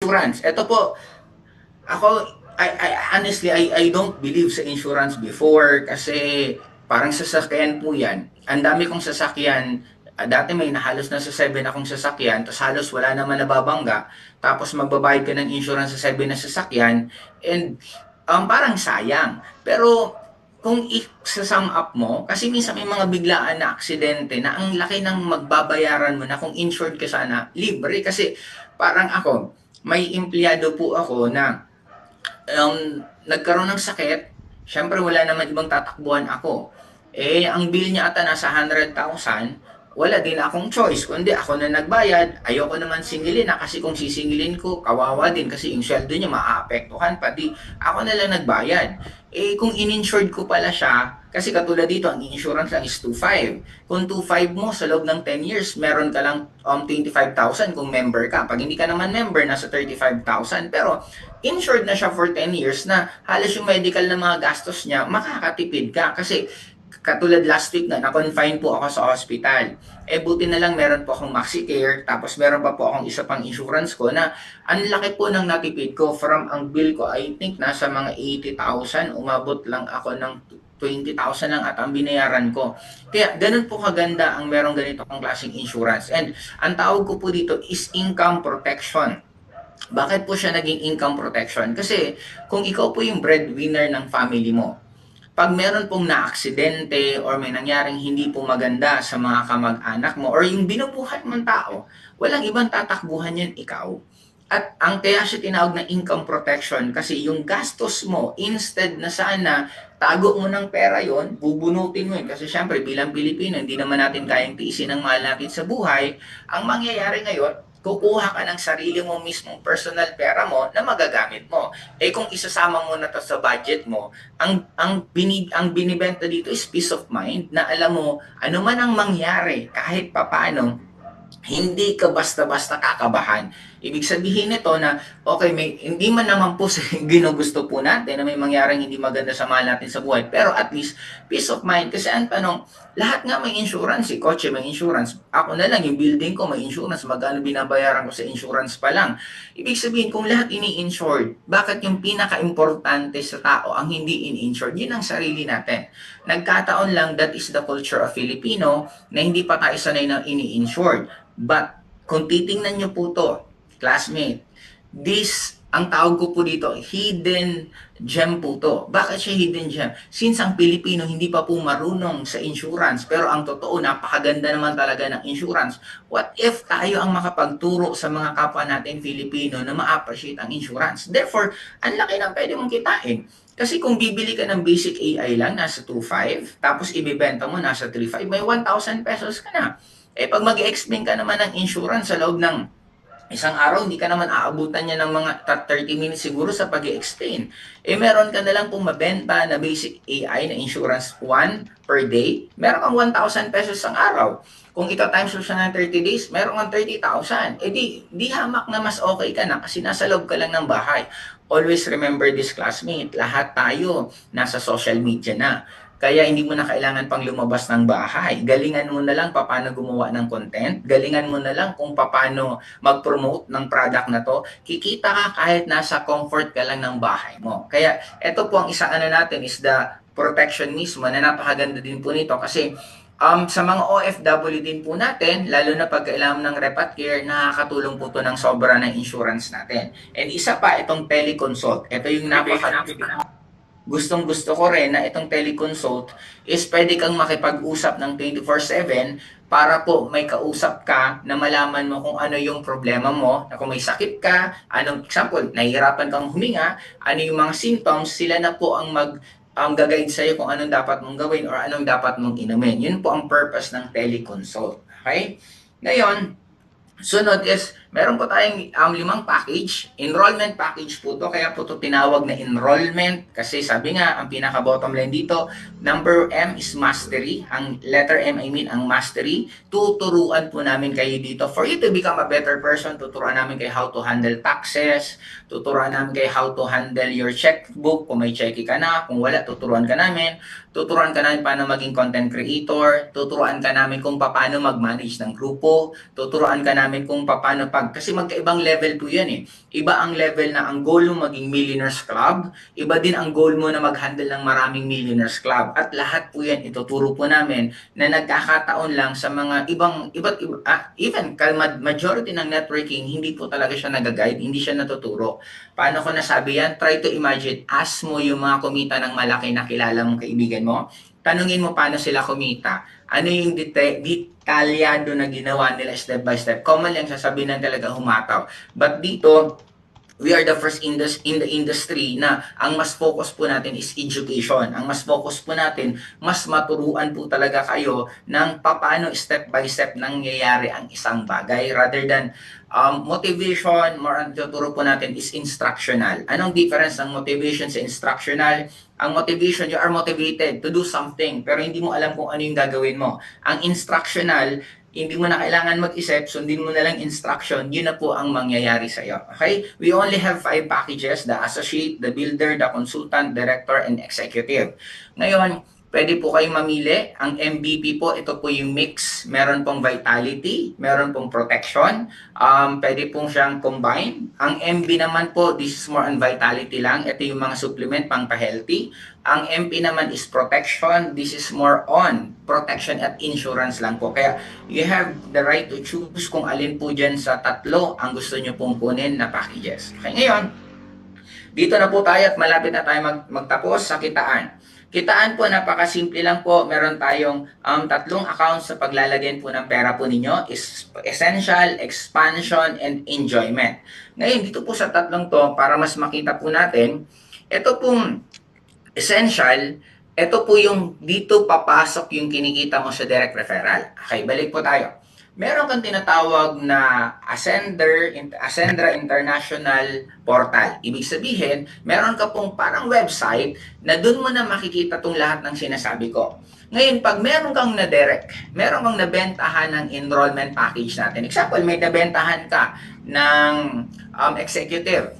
insurance. Ito po, ako, honestly, I don't believe sa insurance before kasi parang sasakyan po yan. Ang dami kong sasakyan, dati may nahalos na sa 7 akong sasakyan, tapos halos wala naman nababangga, tapos magbabayad ka ng insurance sa 7 na sasakyan, and parang sayang. Pero kung i-sum up mo, kasi minsan may mga biglaan na aksidente na ang laki ng magbabayaran mo na kung insured ka sana, libre. Kasi parang ako, may empleyado po ako na nagkaroon ng sakit, syempre wala naman ibang tatakbuhan ako. Eh, ang bill niya ata nasa 100,000, wala din akong choice, kundi ako na nagbayad. Ayoko naman singilin na kasi kung sisingilin ko, kawawa din kasi yung sweldo niya maaapektuhan, pati ako na lang nagbayad. Eh, kung in-insured ko pala siya, kasi katulad dito, ang insurance lang is 2.5. Kung 2.5 mo sa loob ng 10 years, meron ka lang 25,000 kung member ka. Pag hindi ka naman member, nasa 35,000. Pero insured na siya for 10 years na halos yung medical na mga gastos niya, makakatipid ka. Kasi katulad last week na-confine po ako sa hospital. Eh buti na lang meron po akong MaxiCare, tapos meron pa po akong isa pang insurance ko na ang laki po ng natipid ko from ang bill ko, I think nasa mga 80,000, umabot lang ako ng 20,000 lang at ang binayaran ko. Kaya ganun po kaganda ang merong ganito kong klaseng insurance. And ang tawag ko po dito is income protection. Bakit po siya naging income protection? Kasi kung ikaw po yung breadwinner ng family mo, pag meron pong naaksidente or may nangyaring hindi po maganda sa mga kamag-anak mo or yung binubuhat mong tao, walang ibang tatakbuhan yan, ikaw. At ang kaya siya tinawag na income protection kasi yung gastos mo, instead na sana tago mo ng pera yon, bubunutin mo yun. Kasi syempre bilang Pilipino, hindi naman natin kayang tiisin ang mahal natin sa buhay. Ang mangyayari ngayon, kukuha ka ng sarili mo mismong personal pera mo na magagamit mo. Eh kung isasama mo na to sa budget mo, ang binibenta dito is peace of mind na alam mo, ano man ang mangyari, kahit papaano, hindi ka basta-basta kakabahan. Ibig sabihin nito na, okay, hindi man naman po sa ginugusto po natin na may mangyaring hindi maganda sa mahal natin sa buhay, pero at least, peace of mind. Kasi ang tanong, lahat nga may insurance, si kotse may insurance. Ako na lang, yung building ko may insurance, magkano binabayaran ko sa insurance pa lang. Ibig sabihin, kung lahat ini-insured, bakit yung pinaka-importante sa tao ang hindi in-insured? Yun ang sarili natin. Nagkataon lang, that is the culture of Filipino, na hindi pa tayo sanay na ini-insured. But, kung titingnan nyo po to, classmate, ang tawag ko po dito, hidden gem po to. Bakit siya hidden gem? Since ang Pilipino hindi pa po marunong sa insurance, pero ang totoo, napakaganda naman talaga ng insurance. What if tayo ang makapagturo sa mga kapwa natin Filipino na ma-appreciate ang insurance? Therefore, ang laki ng pwede mong kitain. Kasi kung bibili ka ng basic AI lang, nasa 2.5, tapos ibibenta mo, nasa 3.5, may 1,000 pesos ka na. Eh pag mag-explain ka naman ng insurance sa loob ng isang araw, hindi ka naman aabutan niya ng mga 30 minutes siguro sa pag-explain. Eh meron ka na lang pong mabenta na basic AI na insurance 1 per day, meron kang 1,000 pesos ang araw. Kung ito times mo siya ng 30 days, meron kang 30,000. Eh di hamak na mas okay ka na kasi nasa loob ka lang ng bahay. Always remember this, classmate, lahat tayo nasa social media na. Kaya hindi mo na kailangan pang lumabas ng bahay. Galingan mo na lang paano gumawa ng content. Galingan mo na lang kung paano mag-promote ng product na to. Kikita ka kahit nasa comfort ka lang ng bahay mo. Kaya ito po ang isa natin is the protection mismo na napakaganda din po nito kasi sa mga OFW din po natin, lalo na pag kailangan ng Repat Care, nakakatulong po to ng sobra ng insurance natin. And isa pa, itong teleconsult. Ito yung gustong gusto ko rin na itong teleconsult is pwede kang makipag-usap ng 24/7 para po may kausap ka na malaman mo kung ano yung problema mo, na kung may sakit ka, anong example, nahihirapan kang huminga, ano yung mga symptoms, sila na po ang gag-guide sa'yo kung anong dapat mong gawin or anong dapat mong inumin. Yun po ang purpose ng teleconsult. Okay? Ngayon, sunod is, meron po tayong 5 package. Enrollment package po to, kaya po to tinawag na enrollment. Kasi sabi nga, ang pinaka-bottom line dito, number M is mastery. Ang letter M, I mean, ang mastery. Tuturuan po namin kayo dito. For you to become a better person, tuturuan namin kayo how to handle taxes. Tuturuan namin kayo how to handle your checkbook. Kung may cheque ka na, kung wala, tuturuan ka namin. Tuturuan ka namin paano maging content creator. Tuturuan ka namin kung paano mag-manage ng grupo. Tuturuan ka namin kung paano kasi magkaibang level po yan eh. Iba ang level na ang goal mo maging millionaires club, iba din ang goal mo na mag-handle ng maraming millionaires club. At lahat po yan ituturo po namin na nagkakataon lang sa mga even majority ng networking, hindi po talaga siya nag-guide, hindi siya natuturo. Paano ko nasabi yan? Try to imagine, ask mo yung mga kumita ng malaki na kilala mong kaibigan mo, tanungin mo paano sila kumita, ano yung detalyado na ginawa nila step by step. Common lang sasabihin na talaga humataw. But dito, we are the first in the industry na ang mas focus po natin is education. Ang mas focus po natin, mas maturuan po talaga kayo ng paano step by step nangyayari ang isang bagay rather than motivation. More ang tuturo po natin is instructional. Anong difference ng motivation sa instructional? Ang motivation, you are motivated to do something pero hindi mo alam kung ano yung gagawin mo. Ang instructional, hindi mo na kailangan mag-isip, sundin mo na lang instruction, yun na po ang mangyayari sa iyo. Okay? We only have 5 packages, the associate, the builder, the consultant, director, and executive. Ngayon, pwede po kayong mamili. Ang MVP po, ito po yung mix. Meron pong vitality, meron pong protection. Pwede pong siyang combine. Ang MB naman po, this is more on vitality lang. Ito yung mga supplement pang pa-healthy. Ang MP naman is protection. This is more on protection at insurance lang po. Kaya you have the right to choose kung alin po dyan sa tatlo ang gusto nyo pong kunin na packages. Okay, ngayon, dito na po tayo at malapit na tayo magtapos sa kitaan. Kitaan po, napakasimple lang po. Meron tayong tatlong accounts sa paglalagyan po ng pera po ninyo is essential, expansion, and enjoyment. Ngayon, dito po sa tatlong to, para mas makita po natin, ito pong essential, ito po yung dito papasok yung kinikita mo sa direct referral. Okay, balik po tayo. Meron kang tinatawag na Ascendra International Portal. Ibig sabihin, meron ka pong parang website na dun mo na makikita tong lahat ng sinasabi ko. Ngayon, pag meron kang meron kang nabentahan ng enrollment package natin. Example, may nabentahan ka ng executive.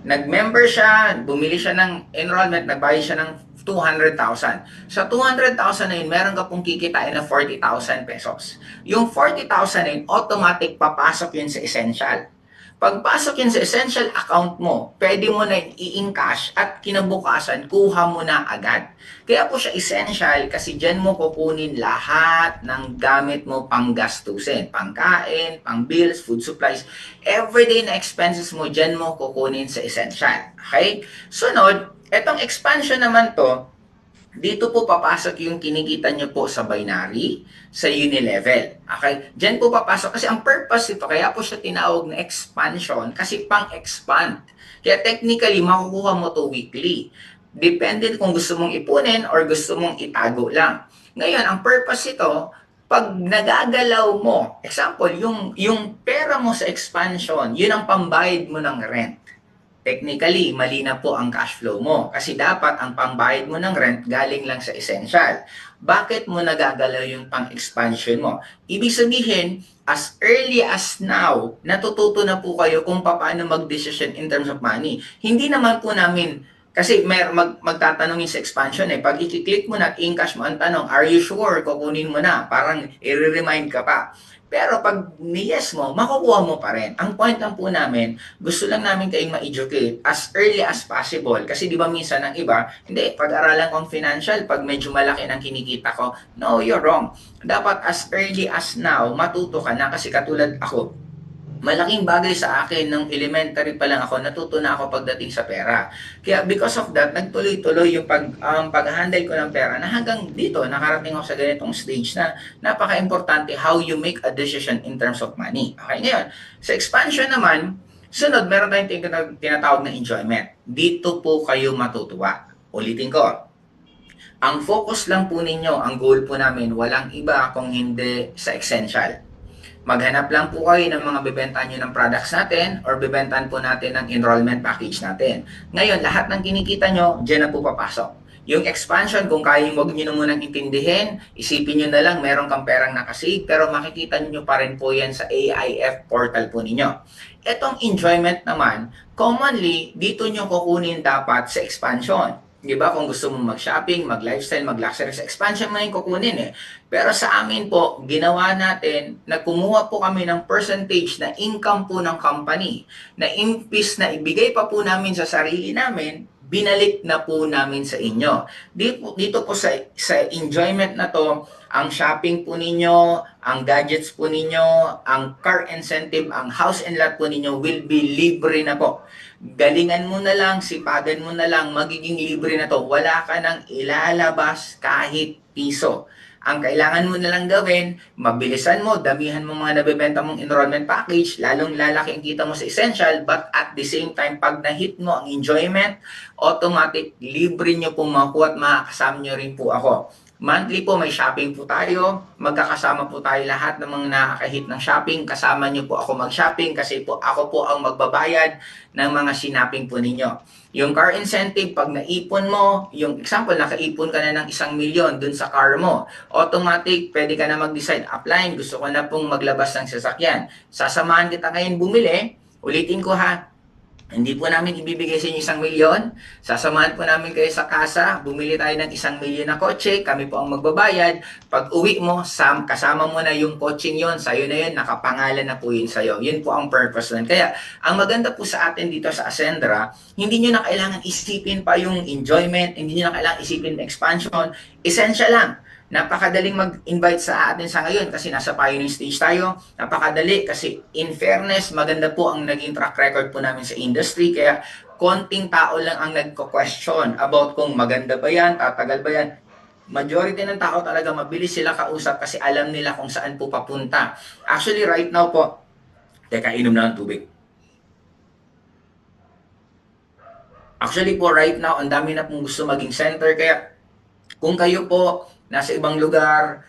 Nag-member siya, bumili siya ng enrollment, nagbayad siya ng 200,000. Sa 200,000 na yun, meron ka pong kikitain na 40,000 pesos. Yung 40,000 na yun, automatic papasok yun sa essential. Pagpasok yun sa essential account mo, pwede mo na i-encash at kinabukasan, kuha mo na agad. Kaya po siya essential kasi dyan mo kukunin lahat ng gamit mo pang gastusin. Pangkain, pang bills, food supplies, everyday na expenses mo, dyan mo kukunin sa essential. Okay? Sunod, etong expansion naman to, dito po papasok yung kinikita nyo po sa binary, sa unilevel. Okay? Diyan po papasok kasi ang purpose ito, kaya po siya tinawag na expansion kasi pang-expand. Kaya technically, makukuha mo to weekly. Depende kung gusto mong ipunin or gusto mong itago lang. Ngayon, ang purpose ito, pag nagagalaw mo, example, yung pera mo sa expansion, yun ang pambayad mo ng rent. Technically, mali na po ang cash flow mo kasi dapat ang pambayad mo ng rent galing lang sa essential. Bakit mo nagagalaw yung pang-expansion mo? Ibig sabihin, as early as now, natututo na po kayo kung paano mag-decision in terms of money. Hindi naman po namin, kasi magtatanongin sa expansion eh. Pag i-click mo na at in-cash mo ang tanong, are you sure? Kukunin mo na. Parang i-remind ka pa. Pero pag ni-yes mo, makukuha mo pa rin. Ang point lang po namin, gusto lang namin kayong ma-educate as early as possible. Kasi di ba minsan ng iba, hindi, pag-aralan kong financial, pag medyo malaki ng kinikita ko, no, you're wrong. Dapat as early as now, matuto ka na kasi katulad ako, malaking bagay sa akin nung elementary pa lang ako, natuto na ako pagdating sa pera. Kaya because of that, nagtuloy-tuloy yung pag-handle ko ng pera na hanggang dito, nakarating ako sa ganitong stage na napaka-importante how you make a decision in terms of money. Okay, ngayon, sa expansion naman, sunod, meron tayong tinatawag na enjoyment. Dito po kayo matutuwa. Ulitin ko, ang focus lang po ninyo, ang goal po namin, walang iba kung hindi sa essential. Maghanap lang po kayo ng mga bibentahan nyo ng products natin or bibentahan po natin ng enrollment package natin. Ngayon, lahat ng kinikita nyo, dyan na po papasok. Yung expansion, kung kayang wag nyo na munang intindihin, isipin nyo na lang meron kang perang nakasave, pero makikita nyo pa rin po yan sa AIF portal po ninyo. Etong enjoyment naman, commonly, dito nyo kukunin dapat sa expansion. Di ba? Kung gusto mong mag-shopping, mag-lifestyle, mag-luxury, sa expansion mo yung kukunin eh. Pero sa amin po, ginawa natin na kumuha po kami ng percentage na income po ng company na impis na ibigay pa po namin sa sarili namin, binalik na po namin sa inyo. Dito po sa enjoyment na to, ang shopping po ninyo, ang gadgets po ninyo, ang car incentive, ang house and lot po ninyo will be libre na po. Galingan mo na lang, sipagan mo na lang, magiging libre na to. Wala ka nang ilalabas kahit piso. Ang kailangan mo na lang gawin, mabilisan mo, damihan mo mga nabebenta mong enrollment package, lalong lalaki ang kita mo sa essential, but at the same time, pag na-hit mo ang enjoyment, automatic, libre nyo po makuha at makakasama nyo rin po ako. Monthly po may shopping po tayo, magkakasama po tayo lahat ng mga nakakahit ng shopping, kasama nyo po ako mag-shopping kasi po ako po ang magbabayad ng mga sinaping po ninyo. Yung car incentive, pag naipon mo, yung example, nakaipon ka na ng 1,000,000 dun sa car mo, automatic, pwede ka na mag-decide, apply, gusto ko na pong maglabas ng sasakyan. Sasamahan kita ngayon bumili, ulitin ko ha, hindi po namin ibibigay sa inyo 1,000,000. Sasamahan po namin kayo sa kasa. Bumili tayo ng 1,000,000 na kotse. Kami po ang magbabayad. Pag uwi mo, kasama mo na yung kotseng yon. Sa'yo na yun. Nakapangalan na po yun sa'yo. Yun po ang purpose nun. Kaya, ang maganda po sa atin dito sa Ascendra, hindi nyo na kailangan isipin pa yung enjoyment. Hindi nyo na kailangan isipin yung expansion. Essential lang. Napakadaling mag-invite sa atin sa ngayon kasi nasa pioneering stage tayo. Napakadali kasi in fairness, maganda po ang naging track record po namin sa industry. Kaya konting tao lang ang nagko-question about kung maganda ba yan, tatagal ba yan. Majority ng tao talaga mabilis sila kausap kasi alam nila kung saan po papunta. Actually, right now po, teka, inom na ng tubig. Actually po, right now, ang dami na pong gusto maging center. Kaya kung kayo po nasa ibang lugar,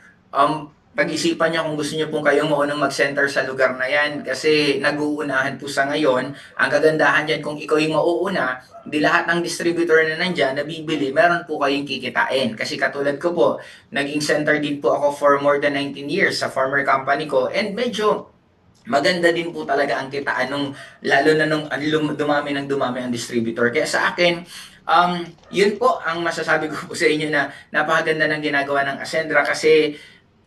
pag-isipan niyo kung gusto niyo pong kayong maunang mag-center sa lugar na yan kasi nag-uunahan po sa ngayon. Ang kagandahan dyan, kung ikaw yung mauuna, di lahat ng distributor na nandyan, nabibili, meron po kayong kikitain. Kasi katulad ko po, naging center din po ako for more than 19 years sa former company ko and medyo maganda din po talaga ang kitaan nung, lalo na nung dumami ng dumami ang distributor. Kaya sa akin, yun po ang masasabi ko po sa inyo na napakaganda ng ginagawa ng Ascendra kasi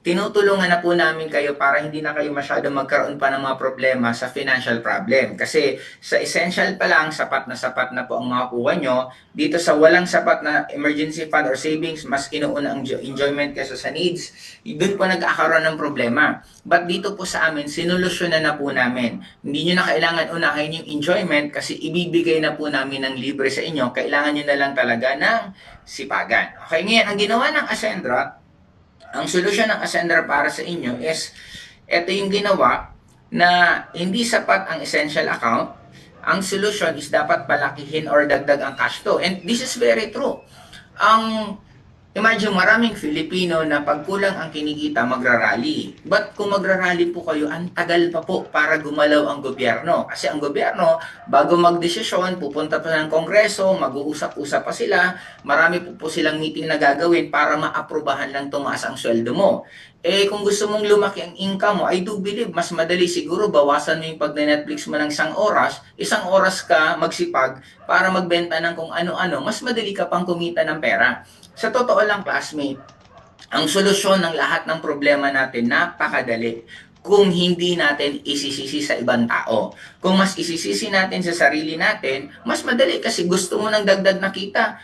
tinutulungan na po namin kayo para hindi na kayo masyado magkaroon pa ng mga problema sa financial problem. Kasi sa essential pa lang, sapat na po ang makukuha nyo. Dito sa walang sapat na emergency fund or savings, mas inuuna ang enjoyment kaysa sa needs. Doon po nagkakaroon ng problema. But dito po sa amin, sinulusyonan na po namin. Hindi nyo na kailangan unahin yung enjoyment kasi ibibigay na po namin ng libre sa inyo. Kailangan nyo na lang talaga ng sipagan. Okay, ngayon, ang ginawa ng Ascendra, ang solusyon ng Ascendra para sa inyo is, ito yung ginawa na hindi sapat ang essential account. Ang solution is dapat palakihin or dagdag ang cash flow. And this is very true. Imagine maraming Filipino na pag kulang ang kinikita, magrarally. But kung magrarally po kayo, ang tagal pa po para gumalaw ang gobyerno. Kasi ang gobyerno, bago magdesisyon, pupunta pa ng kongreso, mag-uusap-usap pa sila, marami po silang meeting na gagawin para maaprubahan lang tumaas ang sweldo mo. Eh, kung gusto mong lumaki ang income mo, I do believe, mas madali siguro, bawasan mo yung pag-Netflix mo ng isang oras ka magsipag para magbenta ng kung ano-ano, mas madali ka pang kumita ng pera. Sa totoo lang, classmate, ang solusyon ng lahat ng problema natin, napakadali. Kung hindi natin isisisi sa ibang tao. Kung mas isisisi natin sa sarili natin, mas madali kasi gusto mo ng dagdag na kita.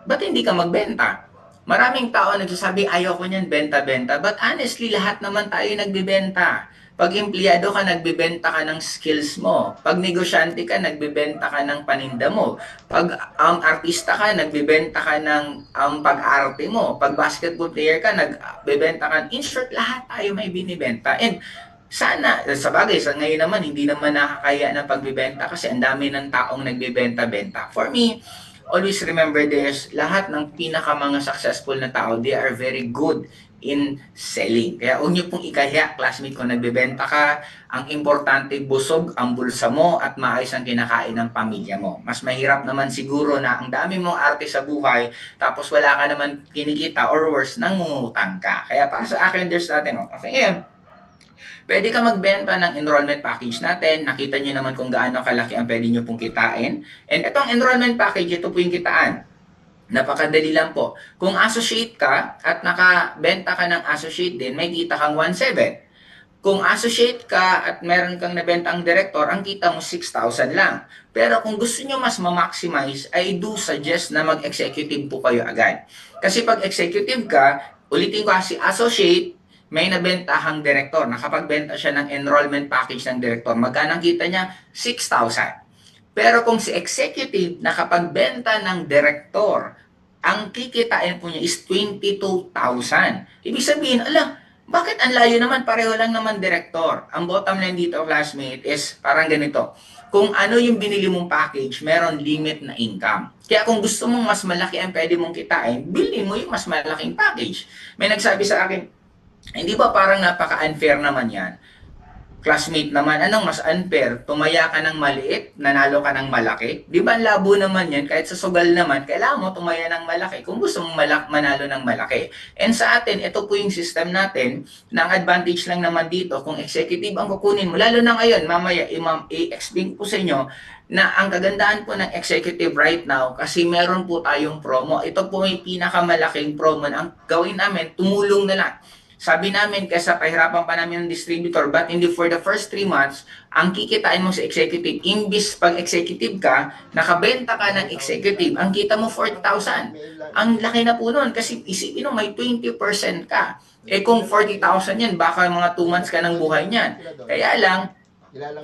Ba't hindi ka magbenta? Maraming tao nagsasabi, ayoko niyan, benta-benta. But honestly, lahat naman tayo nagbibenta. Pag empleyado ka, nagbibenta ka ng skills mo. Pag negosyante ka, nagbibenta ka ng paninda mo. Pag artista ka, nagbibenta ka ng pag-arte mo. Pag basketball player ka, nagbibenta ka. In short, lahat tayo may binibenta. And sana, sa bagay, sa ngayon naman, hindi naman nakakaya na pagbibenta kasi ang dami ng taong nagbibenta-benta. For me, always remember this, lahat ng pinaka mga successful na tao, they are very good in selling. Kaya huwag niyo pong ikahiya, classmate, kung nagbebenta ka, ang importante busog ang bulsa mo at maayos ang kinakain ng pamilya mo. Mas mahirap naman siguro na ang dami mong arte sa buhay, tapos wala ka naman kinikita or worse, nangungutang ka. Kaya para sa akin, there's nothing wrong. Okay, yan. Pwede ka magbenta ng enrollment package natin. Nakita nyo naman kung gaano kalaki ang pwede nyo pong kitain. And itong enrollment package, ito po yung kitaan. Napakadali lang po. Kung associate ka at nakabenta ka ng associate din, may kita kang 1,700. Kung associate ka at meron kang nabentang director, ang kita mo 6,000 lang. Pero kung gusto nyo mas ma-maximize, I do suggest na mag-executive po kayo agad. Kasi pag executive ka, ulitin ko si associate, may nabentahang director. Nakapagbenta siya ng enrollment package ng director. Magkano ang kita niya? 6,000. Pero kung si executive nakapagbenta ng director, ang kikitain po niya is 22,000. Ibig sabihin, ala, bakit ang layo naman? Pareho lang naman director. Ang bottom line dito, classmate, is parang ganito. Kung ano yung binili mong package, meron limit na income. Kaya kung gusto mong mas malaki ang pwede mong kitain, bilhin mo yung mas malaking package. May nagsabi sa akin, hindi ba parang napaka-unfair naman yan? Classmate naman, anong mas unfair? Tumaya ka ng maliit, nanalo ka ng malaki? Di ba ang labo naman yan? Kahit sa sugal naman, kailangan mo tumaya ng malaki kung gusto mong manalo ng malaki. And sa atin, ito po yung system natin, na ang advantage lang naman dito, kung executive ang kukunin mo, lalo na ngayon, mamaya i-explain po sa inyo, na ang kagandahan po ng executive right now, kasi meron po tayong promo. Ito po yung pinakamalaking promo na ang gawin namin, tumulong na lang. Sabi namin, kaysa pahirapan pa namin ng distributor, but hindi for the first 3 months, ang kikitain mo sa executive, imbis pag executive ka, nakabenta ka ng executive, ang kita mo 40,000. Ang laki na po nun, kasi isipin mo, may 20% ka. Eh kung 40,000 yan, baka mga 2 months ka ng buhay niyan. Kaya lang,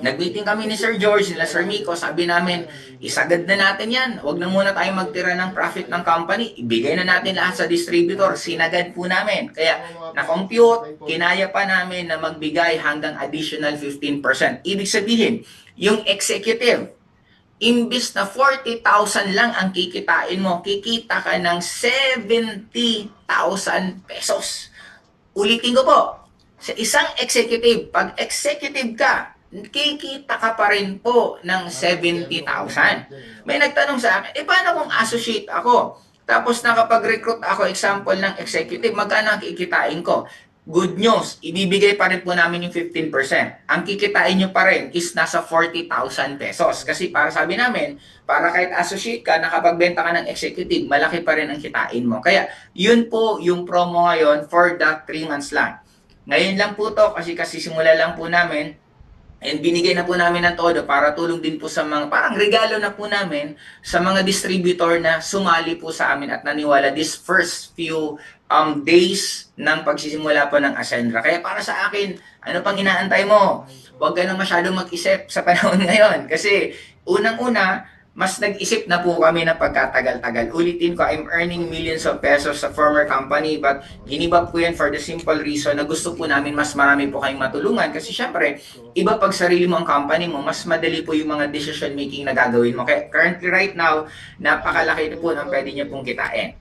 nag-meeting kami ni Sir George, nila Sir Miko, sabi namin, isagad na natin yan. Huwag na muna tayong magtira ng profit ng company. Ibigay na natin lahat sa distributor. Sinagad po namin. Kaya, na-compute, kinaya pa namin na magbigay hanggang additional 15%. Ibig sabihin, yung executive, imbis na 40,000 lang ang kikitain mo, kikita ka ng 70,000 pesos. Ulitin ko po, sa isang executive, pag executive ka, kikita ka pa rin po ng 70,000. May nagtanong sa akin, paano kung associate ako? Tapos nakapag-recruit ako, example ng executive, magkano ang kikitain ko? Good news, ibibigay pa rin po namin yung 15%. Ang kikitain nyo pa rin is nasa 40,000 pesos. Kasi para sabi namin, para kahit associate ka, nakapagbenta ka ng executive, malaki pa rin ang kitain mo. Kaya yun po yung promo ngayon for that 3 months lang. Ngayon lang po to kasi simula lang po namin. And binigay na po namin ng todo para tulong din po sa mga, parang regalo na po namin sa mga distributor na sumali po sa amin at naniwala this first few days ng pagsisimula po ng Ascendra. Kaya para sa akin, ano pang inaantay mo? Huwag ka na masyadong mag-isip sa panahon ngayon. Kasi unang-una, mas nag-isip na po kami ng pagkatagal-tagal. Ulitin ko, I'm earning millions of pesos sa former company, but ginibab ko yan for the simple reason na gusto po namin mas marami po kayong matulungan. Kasi syempre, iba pag sarili mo ang company mo, mas madali po yung mga decision making na gagawin mo. Kaya currently right now, napakalaki na po ng pwede niyo pong kitain.